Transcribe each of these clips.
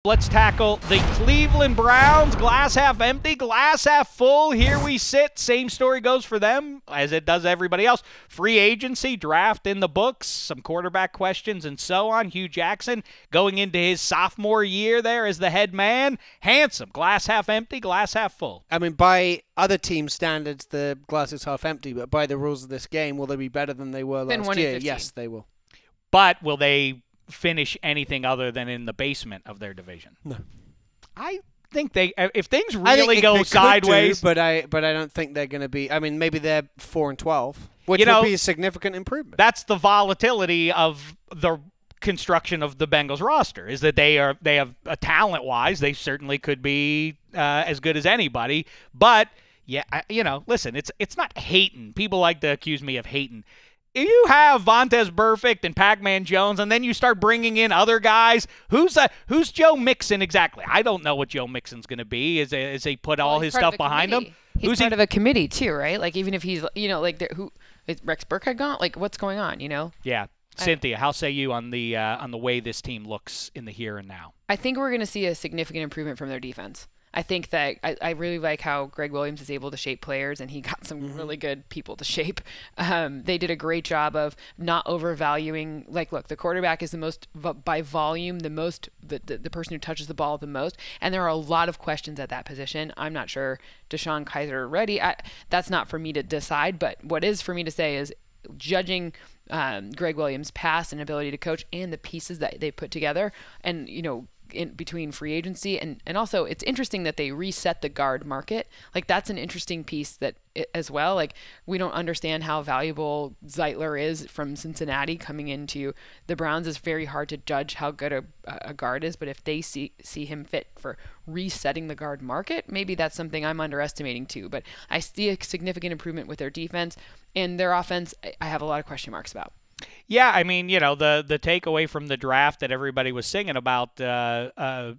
Let's tackle the Cleveland Browns. Glass half empty, glass half full. Here we sit. Same story goes for them as it does everybody else. Free agency, draft in the books, some quarterback questions and so on. Hugh Jackson going into his sophomore year there as the head man. Handsome. Glass half empty, glass half full. I mean, by other team standards, the glass is half empty, but by the rules of this game, will they be better than they were last year? Yes, they will. But will they finish anything other than in the basement of their division? No. I think they, if things really go sideways, but I don't think they're going to be. I mean, maybe they're 4-12, which would be a significant improvement. That's the volatility of the construction of the Bengals roster, is that they have talent-wise, they certainly could be as good as anybody, but yeah, listen, it's not hating. People like to accuse me of hating. If you have Vontaze Burfict and Pac-Man Jones, and then you start bringing in other guys, who's Joe Mixon exactly? I don't know what Joe Mixon's going to be. Is he put all his stuff behind him? He's part of a committee too, right? Like even if he's, like who is Rex Burkhead gone? Like what's going on? Yeah. Cynthia, how say you on the way this team looks in the here and now? I think we're going to see a significant improvement from their defense. I think that I really like how Greg Williams is able to shape players, and he got some really good people to shape. They did a great job of not overvaluing. Like, look, the quarterback is the most, by volume, the person who touches the ball the most, and there are a lot of questions at that position. I'm not sure Deshaun Kaiser ready. That's not for me to decide, but what is for me to say is judging Greg Williams' past and ability to coach and the pieces that they put together, and in between free agency and also it's interesting that they reset the guard market. Like that's an interesting piece that as well. Like we don't understand how valuable Zeitler is from Cincinnati coming into the Browns. It's very hard to judge how good a guard is, but if they see him fit for resetting the guard market, maybe that's something I'm underestimating too. But I see a significant improvement with their defense, and their offense I have a lot of question marks about. Yeah, I mean, the takeaway from the draft that everybody was singing about, a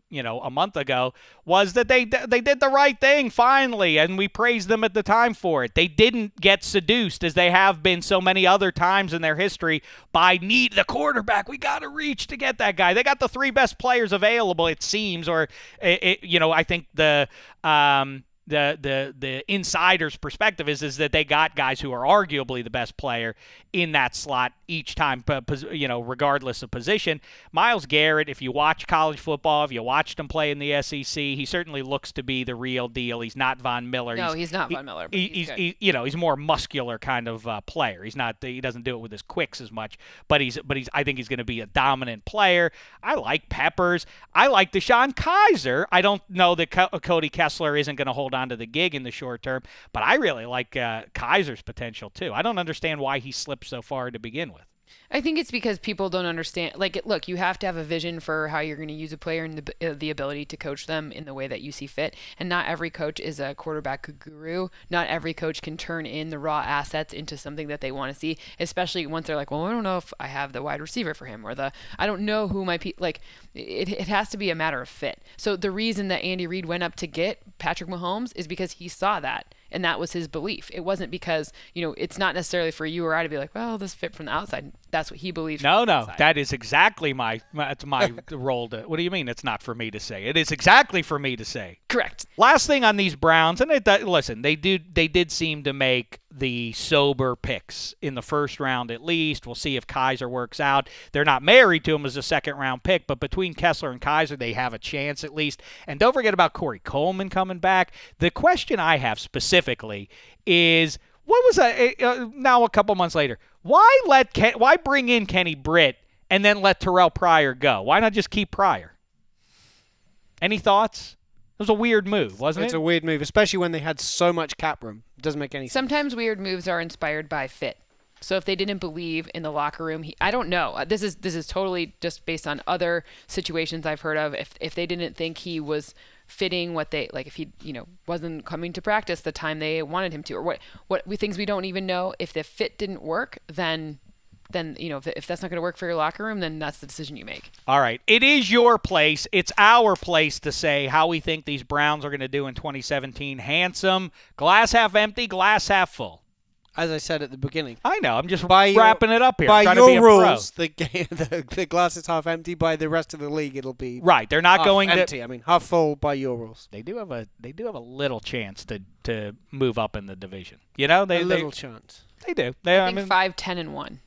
month ago was that they did the right thing finally, and we praised them at the time for it. They didn't get seduced, as they have been so many other times in their history, by need the quarterback. We got to reach to get that guy. They got the three best players available, it seems, or I think the insider's perspective is that they got guys who are arguably the best player in that slot each time, regardless of position. Myles Garrett, if you watch college football, if you watched him play in the SEC, he certainly looks to be the real deal. He's not Von Miller. No, he's not Von Miller. He's more muscular kind of player. He doesn't do it with his quicks as much, but I think he's going to be a dominant player. I like Peppers. I like Deshaun Kaiser. I don't know that Cody Kessler isn't going to hold on to the gig in the short term, but I really like Kaiser's potential too. I don't understand why he slipped so far to begin with. I think it's because people don't understand. Like, look, you have to have a vision for how you're going to use a player and the ability to coach them in the way that you see fit. And not every coach is a quarterback guru. Not every coach can turn in the raw assets into something that they want to see, especially once they're like, well, I don't know if I have the wide receiver for him, or I don't know who my like. It has to be a matter of fit. So the reason that Andy Reid went up to get Patrick Mahomes is because he saw that. And that was his belief. It wasn't because, it's not necessarily for you or I to be like, well, this fit from the outside. That's what he believes. No, that is exactly my role. What do you mean it's not for me to say? It is exactly for me to say. Correct. Last thing on these Browns, and listen, they did seem to make the sober picks in the first round at least. We'll see if Kaiser works out. They're not married to him as a second-round pick, but between Kessler and Kaiser, they have a chance at least. And don't forget about Corey Coleman coming back. The question I have specifically is, what was that? Now a couple months later, why bring in Kenny Britt and then let Terrell Pryor go? Why not just keep Pryor? Any thoughts? It was a weird move, wasn't it? It's a weird move, especially when they had so much cap room. It doesn't make any sense. Sometimes weird moves are inspired by fit. So if they didn't believe in the locker room, I don't know. This is totally just based on other situations I've heard of. If they didn't think he was fitting what they like, if he wasn't coming to practice the time they wanted him to, or what things we don't even know. If the fit didn't work, then if that's not going to work for your locker room, then that's the decision you make. All right. It is your place. It's our place to say how we think these Browns are going to do in 2017. Handsome, glass half empty, glass half full. As I said at the beginning. I know. I'm just wrapping it up here. By I'm your to be a rules, pro. the glass is half empty. By the rest of the league, it'll be right. They're not going empty. to. I mean, half full by your rules. They do have a little chance to move up in the division. You know, a little chance. They do. I think 5, 10, and 1.